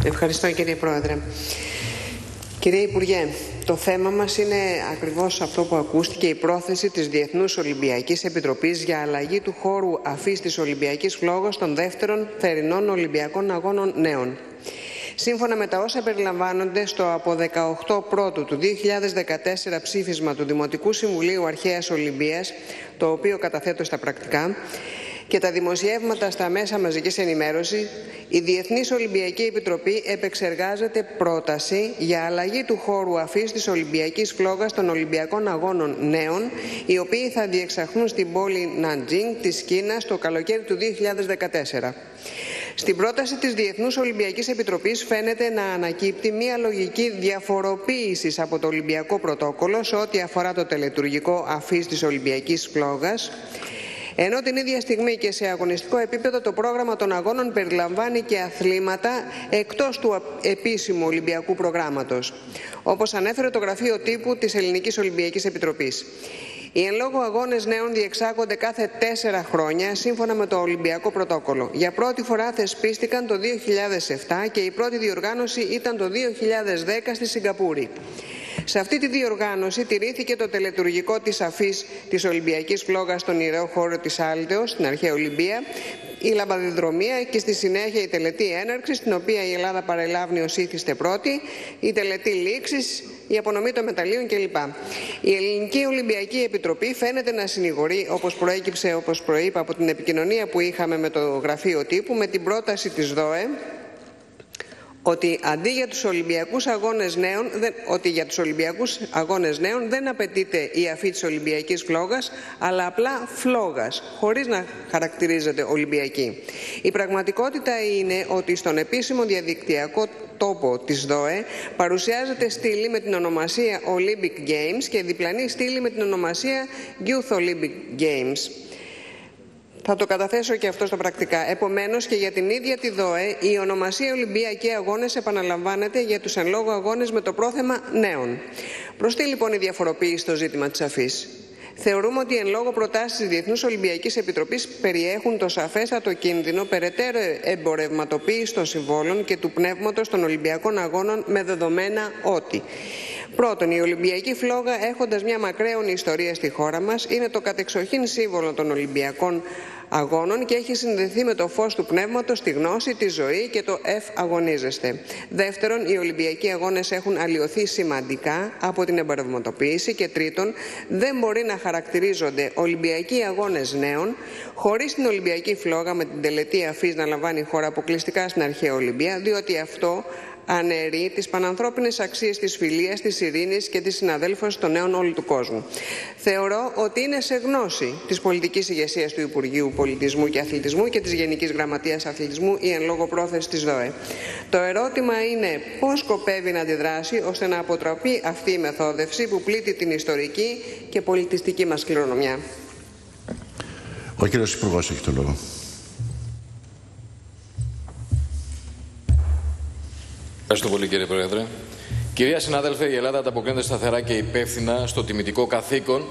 Ευχαριστώ, κύριε Πρόεδρε. Κύριε Υπουργέ, το θέμα μας είναι ακριβώς αυτό που ακούστηκε, η πρόθεση της Διεθνούς Ολυμπιακής Επιτροπής για αλλαγή του χώρου αφής της Ολυμπιακής Φλόγας των δεύτερων θερινών Ολυμπιακών Αγώνων Νέων. Σύμφωνα με τα όσα περιλαμβάνονται στο από 18 Πρώτου του 2014 ψήφισμα του Δημοτικού Συμβουλίου Αρχαίας Ολυμπίας, το οποίο καταθέτω στα πρακτικά, και τα δημοσιεύματα στα μέσα μαζικής ενημέρωσης, η Διεθνής Ολυμπιακή Επιτροπή επεξεργάζεται πρόταση για αλλαγή του χώρου αφής της Ολυμπιακής Φλόγας των Ολυμπιακών Αγώνων Νέων, οι οποίοι θα διεξαχθούν στην πόλη Ναντζίνγκ της Κίνας το καλοκαίρι του 2014. Στην πρόταση της Διεθνούς Ολυμπιακής Επιτροπής φαίνεται να ανακύπτει μια λογική διαφοροποίησης από το Ολυμπιακό Πρωτόκολλο σε ό,τι αφορά το τελετουργικό αφής της Ολυμπιακής Φλόγας, ενώ την ίδια στιγμή και σε αγωνιστικό επίπεδο το πρόγραμμα των αγώνων περιλαμβάνει και αθλήματα εκτός του επίσημου Ολυμπιακού προγράμματος, όπως ανέφερε το Γραφείο Τύπου της Ελληνικής Ολυμπιακής Επιτροπής. Οι εν λόγω αγώνες νέων διεξάγονται κάθε 4 χρόνια σύμφωνα με το Ολυμπιακό Πρωτόκολλο. Για πρώτη φορά θεσπίστηκαν το 2007 και η πρώτη διοργάνωση ήταν το 2010 στη Σιγκαπούρη. Σε αυτή τη διοργάνωση τηρήθηκε το τελετουργικό της αφής της Ολυμπιακής Φλόγας στον ιερό χώρο της Άλτεως, στην αρχαία Ολυμπία, η λαμπαδιδρομία και στη συνέχεια η τελετή έναρξης, στην οποία η Ελλάδα παρελάβει ως ήθιστε πρώτη, η τελετή λήξης, η απονομή των μεταλλίων κλπ. Η Ελληνική Ολυμπιακή Επιτροπή φαίνεται να συνηγορεί, όπως προέκυψε, όπως προείπα, από την επικοινωνία που είχαμε με το Γραφείο Τύπου, με την πρόταση της ΔΟΕ, ότι αντί για τους Ολυμπιακούς Αγώνες Νέων δεν απαιτείται η αφή της Ολυμπιακής Φλόγας, αλλά απλά φλόγας, χωρίς να χαρακτηρίζεται Ολυμπιακή. Η πραγματικότητα είναι ότι στον επίσημο διαδικτυακό τόπο της ΔΟΕ παρουσιάζεται στήλη με την ονομασία Olympic Games και διπλανή στήλη με την ονομασία Youth Olympic Games. Θα το καταθέσω και αυτό στα πρακτικά. Επομένως, και για την ίδια τη ΔΟΕ, η ονομασία Ολυμπιακοί Αγώνες επαναλαμβάνεται για τους εν λόγω αγώνες με το πρόθεμα νέων. Προς τι λοιπόν η διαφοροποίηση στο ζήτημα της αφής? Θεωρούμε ότι οι εν λόγω προτάσεις της Διεθνούς Ολυμπιακής Επιτροπής περιέχουν το σαφέστατο κίνδυνο περαιτέρω εμπορευματοποίηση των συμβόλων και του πνεύματος των Ολυμπιακών Αγώνων, με δεδομένα ότι: πρώτον, η Ολυμπιακή Φλόγα, έχοντας μια μακραίωνη ιστορία στη χώρα μας, είναι το κατεξοχήν σύμβολο των Ολυμπιακών Αγώνων και έχει συνδεθεί με το φως του πνεύματος, τη γνώση, τη ζωή και το αγωνίζεστε. Δεύτερον, οι Ολυμπιακοί Αγώνες έχουν αλλοιωθεί σημαντικά από την εμπορευματοποίηση. Και τρίτον, δεν μπορεί να χαρακτηρίζονται Ολυμπιακοί Αγώνες Νέων χωρίς την Ολυμπιακή Φλόγα με την τελετή αφής να λαμβάνει η χώρα αποκλειστικά στην αρχαία Ολυμπία, διότι αυτό αναιρεί τις πανανθρώπινες αξίες της φιλίας, της ειρήνης και της συναδέλφωσης των νέων όλου του κόσμου. Θεωρώ ότι είναι σε γνώση της πολιτικής ηγεσίας του Υπουργείου Πολιτισμού και Αθλητισμού και της Γενικής Γραμματείας Αθλητισμού η εν λόγω πρόθεση της ΔΟΕ. Το ερώτημα είναι πώς σκοπεύει να αντιδράσει ώστε να αποτραπεί αυτή η μεθόδευση που πλήττει την ιστορική και πολιτιστική μας κληρονομιά. Ο κύριος Υπουργός έχει το λόγο. Ευχαριστώ πολύ, κύριε Πρόεδρε. Κυρία συνάδελφε, η Ελλάδα ανταποκρίνεται σταθερά και υπεύθυνα στο τιμητικό καθήκον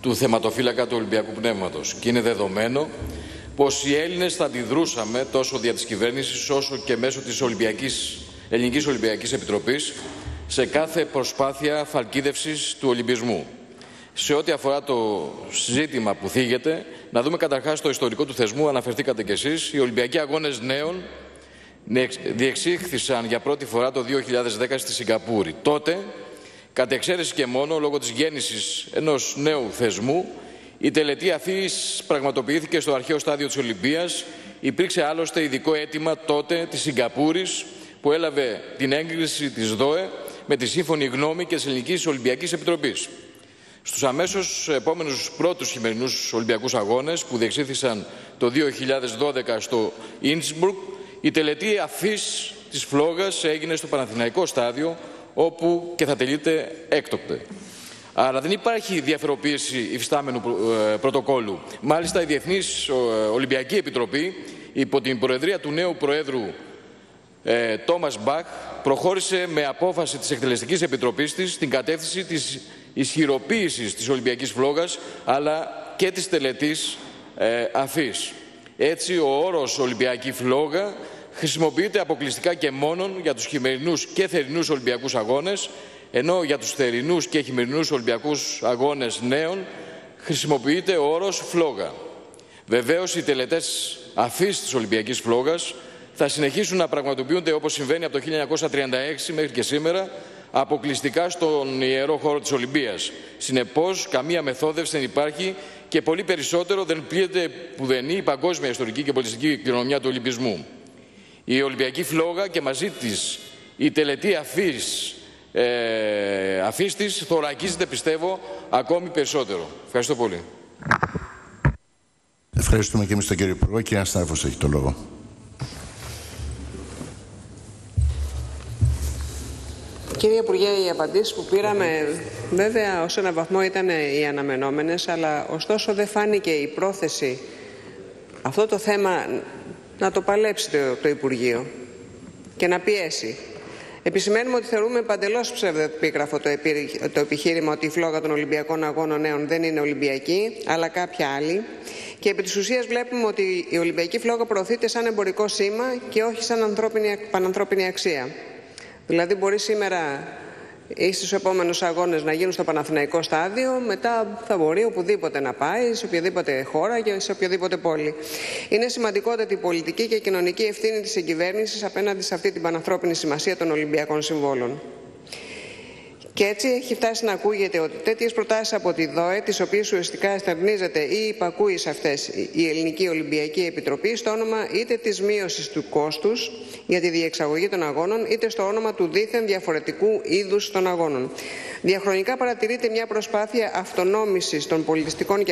του θεματοφύλακα του Ολυμπιακού Πνεύματος. Και είναι δεδομένο πως οι Έλληνες θα αντιδρούσαμε τόσο δια της κυβέρνησης όσο και μέσω της Ελληνικής Ολυμπιακής Επιτροπής σε κάθε προσπάθεια φαλκίδευσης του Ολυμπισμού. Σε ό,τι αφορά το ζήτημα που θίγεται, να δούμε καταρχάς το ιστορικό του θεσμού. Αναφερθήκατε κι εσείς. Οι Ολυμπιακοί Αγώνες Νέων διεξήχθησαν για πρώτη φορά το 2010 στη Σιγκαπούρη. Τότε, κατ' εξαίρεση και μόνο λόγω της γέννησης ενός νέου θεσμού, η τελετή αφής πραγματοποιήθηκε στο αρχαίο στάδιο της Ολυμπίας. Υπήρξε άλλωστε ειδικό αίτημα τότε της Σιγκαπούρης, που έλαβε την έγκριση της ΔΟΕ με τη σύμφωνη γνώμη και της Ελληνικής Ολυμπιακής Επιτροπής. Στους αμέσως επόμενους πρώτους χειμερινούς Ολυμπιακούς Αγώνες, που διεξήχθησαν το 2012 στο Ίνσμπρουκ, η τελετή αφής της φλόγας έγινε στο Παναθηναϊκό στάδιο, όπου και θα τελείται έκτοτε. Άρα δεν υπάρχει διαφοροποίηση υφιστάμενου πρωτοκόλλου. Μάλιστα, η Διεθνής Ολυμπιακή Επιτροπή, υπό την προεδρία του νέου Προέδρου Τόμας Μπαχ, προχώρησε με απόφαση της Εκτελεστικής Επιτροπής της στην κατεύθυνση της ισχυροποίησης της Ολυμπιακής Φλόγας, αλλά και της τελετής αφής. Έτσι, ο όρος Ολυμπιακή Φλόγα χρησιμοποιείται αποκλειστικά και μόνον για τους χειμερινούς και θερινούς Ολυμπιακούς Αγώνες, ενώ για τους θερινούς και χειμερινούς Ολυμπιακούς Αγώνες νέων χρησιμοποιείται ο όρος φλόγα. Βεβαίως, οι τελετές αφής της Ολυμπιακής Φλόγας θα συνεχίσουν να πραγματοποιούνται όπως συμβαίνει από το 1936 μέχρι και σήμερα, αποκλειστικά στον ιερό χώρο της Ολυμπίας. Συνεπώς, καμία μεθόδευση δεν υπάρχει και πολύ περισσότερο δεν πλήττεται πουδενή η παγκόσμια ιστορική και πολιτιστική κληρονομιά του Ολυμπισμού. Η Ολυμπιακή Φλόγα και μαζί της η τελετή αφής της θωρακίζεται, πιστεύω, ακόμη περισσότερο. Ευχαριστώ πολύ. Ευχαριστούμε και εμείς τον κύριο Υπουργό. Κύριε Αναστάφος, έχει το λόγο. Κύριε Υπουργέ, οι απαντήσεις που πήραμε βέβαια ως έναν βαθμό ήταν οι αναμενόμενες, αλλά ωστόσο δεν φάνηκε η πρόθεση αυτό το θέμα να το παλέψει το Υπουργείο και να πιέσει. Επισημαίνουμε ότι θεωρούμε παντελώς ψευδεπίγραφο το επιχείρημα ότι η φλόγα των Ολυμπιακών Αγώνων Νέων δεν είναι Ολυμπιακή, αλλά κάποια άλλη. Και επί της ουσίας βλέπουμε ότι η Ολυμπιακή Φλόγα προωθείται σαν εμπορικό σήμα και όχι σαν πανανθρώπινη αξία. Δηλαδή μπορεί σήμερα ή στους επόμενους αγώνες να γίνουν στο Παναθηναϊκό στάδιο, μετά θα μπορεί οπουδήποτε να πάει, σε οποιαδήποτε χώρα και σε οποιαδήποτε πόλη. Είναι σημαντικότατη η πολιτική και η κοινωνική ευθύνη της εγκυβέρνησης απέναντι σε αυτή την πανανθρώπινη σημασία των Ολυμπιακών Συμβόλων. Και έτσι έχει φτάσει να ακούγεται ότι τέτοιες προτάσεις από τη ΔΟΕ, τις οποίες ουσιαστικά εστερνίζεται ή υπακούει σε αυτές η Ελληνική Ολυμπιακή Επιτροπή, στο όνομα είτε της μείωσης του κόστους για τη διεξαγωγή των αγώνων, είτε στο όνομα του δήθεν διαφορετικού είδους των αγώνων. Διαχρονικά παρατηρείται μια προσπάθεια αυτονόμησης των πολιτιστικών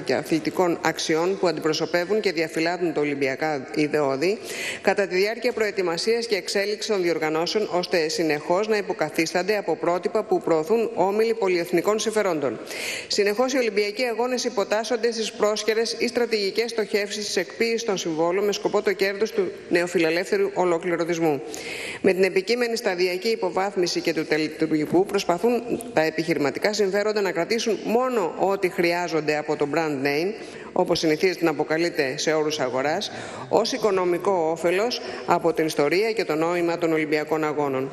και αθλητικών αξιών που αντιπροσωπεύουν και διαφυλάττουν τα Ολυμπιακά ιδεώδη κατά τη διάρκεια προετοιμασίας και εξέλιξης των διοργανώσεων, ώστε συνεχώς να υποκαθίστανται από πρότυπα που προωθούν όμιλοι πολυεθνικών συμφερόντων. Συνεχώς οι Ολυμπιακοί Αγώνες υποτάσσονται στις πρόσχερες ή στρατηγικές στοχεύσεις της εκποίησης των συμβόλων με σκοπό το κέρδος του νεοφιλελεύθερου ολοκληρωτισμού. Με την επικείμενη σταδιακή υποβάθμιση και του τελετουργικού προσπαθούν τα επιχειρηματικά συμφέροντα να κρατήσουν μόνο ό,τι χρειάζονται από το brand name, όπως συνηθίζεται να αποκαλείται σε όρους αγοράς, ως οικονομικό όφελος από την ιστορία και το νόημα των Ολυμπιακών Αγώνων.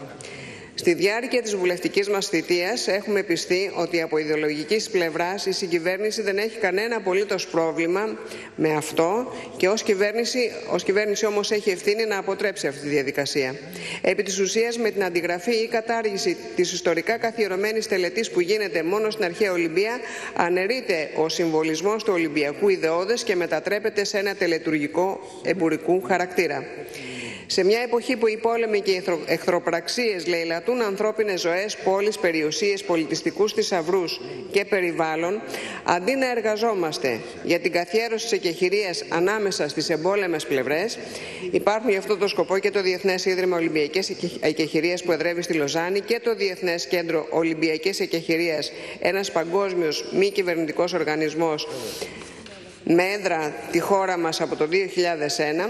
Στη διάρκεια της βουλευτικής μας θητείας έχουμε πιστεί ότι από ιδεολογικής πλευράς η συγκυβέρνηση δεν έχει κανένα απολύτως πρόβλημα με αυτό και ως κυβέρνηση όμως έχει ευθύνη να αποτρέψει αυτή τη διαδικασία. Επί της ουσίας, με την αντιγραφή ή κατάργηση της ιστορικά καθιερωμένης τελετής που γίνεται μόνο στην αρχαία Ολυμπία, αναιρείται ο συμβολισμός του Ολυμπιακού ιδεώδες και μετατρέπεται σε ένα τελετουργικό εμπορικού χαρακτήρα. Σε μια εποχή που οι πόλεμοι και οι εχθροπραξίες λαιλατούν ανθρώπινες ζωές, πόλεις, περιουσίες, πολιτιστικούς θησαυρούς και περιβάλλον, αντί να εργαζόμαστε για την καθιέρωση της εκεχηρίας ανάμεσα στις εμπόλεμες πλευρές, υπάρχουν για αυτό το σκοπό και το Διεθνές Ίδρυμα Ολυμπιακής Εκεχηρίας που εδρεύει στη Λοζάνη και το Διεθνές Κέντρο Ολυμπιακής Εκεχηρίας, ένας παγκόσμιος μη κυβερνητικός οργανισμός με έδρα τη χώρα μας από το 2001.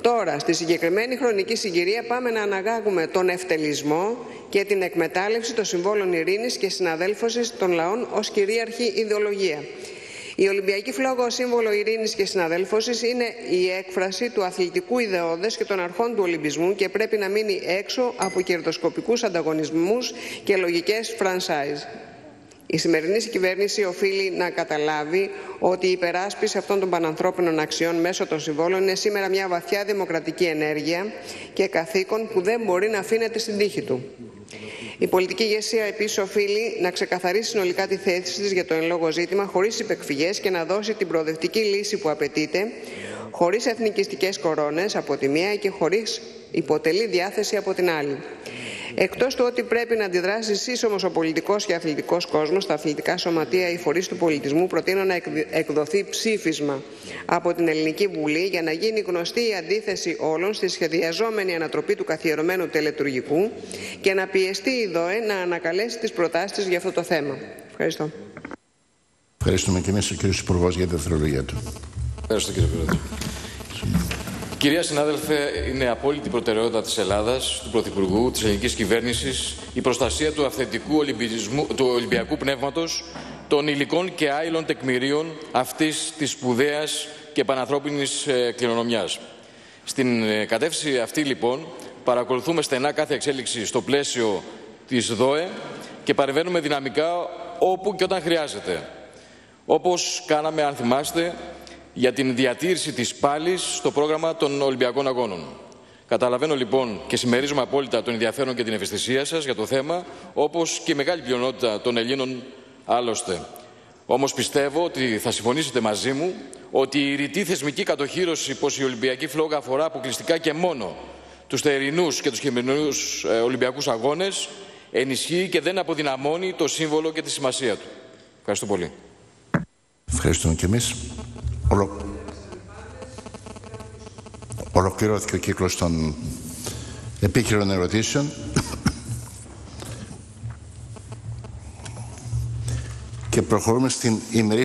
Τώρα, στη συγκεκριμένη χρονική συγκυρία, πάμε να αναγάγουμε τον ευτελισμό και την εκμετάλλευση των συμβόλων ειρήνης και συναδέλφωσης των λαών ως κυρίαρχη ιδεολογία. Η Ολυμπιακή Φλόγα ως σύμβολο ειρήνης και συναδέλφωσης είναι η έκφραση του αθλητικού ιδεώδες και των αρχών του Ολυμπισμού και πρέπει να μείνει έξω από κερδοσκοπικούς ανταγωνισμούς και λογικές franchise. Η σημερινή κυβέρνηση οφείλει να καταλάβει ότι η υπεράσπιση αυτών των πανανθρώπινων αξιών μέσω των συμβόλων είναι σήμερα μια βαθιά δημοκρατική ενέργεια και καθήκον που δεν μπορεί να αφήνεται στην τύχη του. Η πολιτική ηγεσία επίσης οφείλει να ξεκαθαρίσει συνολικά τη θέση της για το εν λόγω ζήτημα χωρίς υπεκφυγές και να δώσει την προοδευτική λύση που απαιτείται, χωρίς εθνικιστικές κορώνες από τη μία και χωρίς υποτελή διάθεση από την άλλη. Εκτός του ότι πρέπει να αντιδράσει σύσσωμος ο πολιτικός και αθλητικός κόσμος, τα αθλητικά σωματεία ή φορείς του πολιτισμού, προτείνω να εκδοθεί ψήφισμα από την Ελληνική Βουλή για να γίνει γνωστή η αντίθεση όλων στη σχεδιαζόμενη ανατροπή του καθιερωμένου τελετουργικού και να πιεστεί η ΔΟΕ να ανακαλέσει τις προτάσεις της για αυτό το θέμα. Ευχαριστώ. Ευχαριστούμε και εμείς ο κύριος Υπουργός για τη δευτερολογία του. Ευχαριστώ, κύριε Πρόεδρε. Κυρία συνάδελφε, είναι απόλυτη προτεραιότητα της Ελλάδας, του Πρωθυπουργού, της ελληνικής κυβέρνησης, η προστασία του αυθεντικού του Ολυμπιακού πνεύματος, των υλικών και άειλων τεκμηρίων αυτής της σπουδαίας και πανανθρώπινης κληρονομιάς. Στην κατεύθυνση αυτή, λοιπόν, παρακολουθούμε στενά κάθε εξέλιξη στο πλαίσιο της ΔΟΕ και παρεμβαίνουμε δυναμικά όπου και όταν χρειάζεται. Όπως κάναμε, αν θυμάστε, για την διατήρηση της πάλης στο πρόγραμμα των Ολυμπιακών Αγώνων. Καταλαβαίνω λοιπόν και συμμερίζομαι απόλυτα τον ενδιαφέρον και την ευαισθησία σας για το θέμα, όπως και η μεγάλη πλειονότητα των Ελλήνων άλλωστε. Όμως πιστεύω ότι θα συμφωνήσετε μαζί μου ότι η ρητή θεσμική κατοχύρωση πως η Ολυμπιακή φλόγα αφορά αποκλειστικά και μόνο τους θερινούς και τους χειμερινούς Ολυμπιακούς Αγώνες ενισχύει και δεν αποδυναμώνει το σύμβολο και τη σημασία του. Ευχαριστώ πολύ. Ευχαριστούμε και εμείς. Ολοκληρώθηκε ο κύκλος των επίκαιρων ερωτήσεων. Και προχωρούμε στην ημερήσια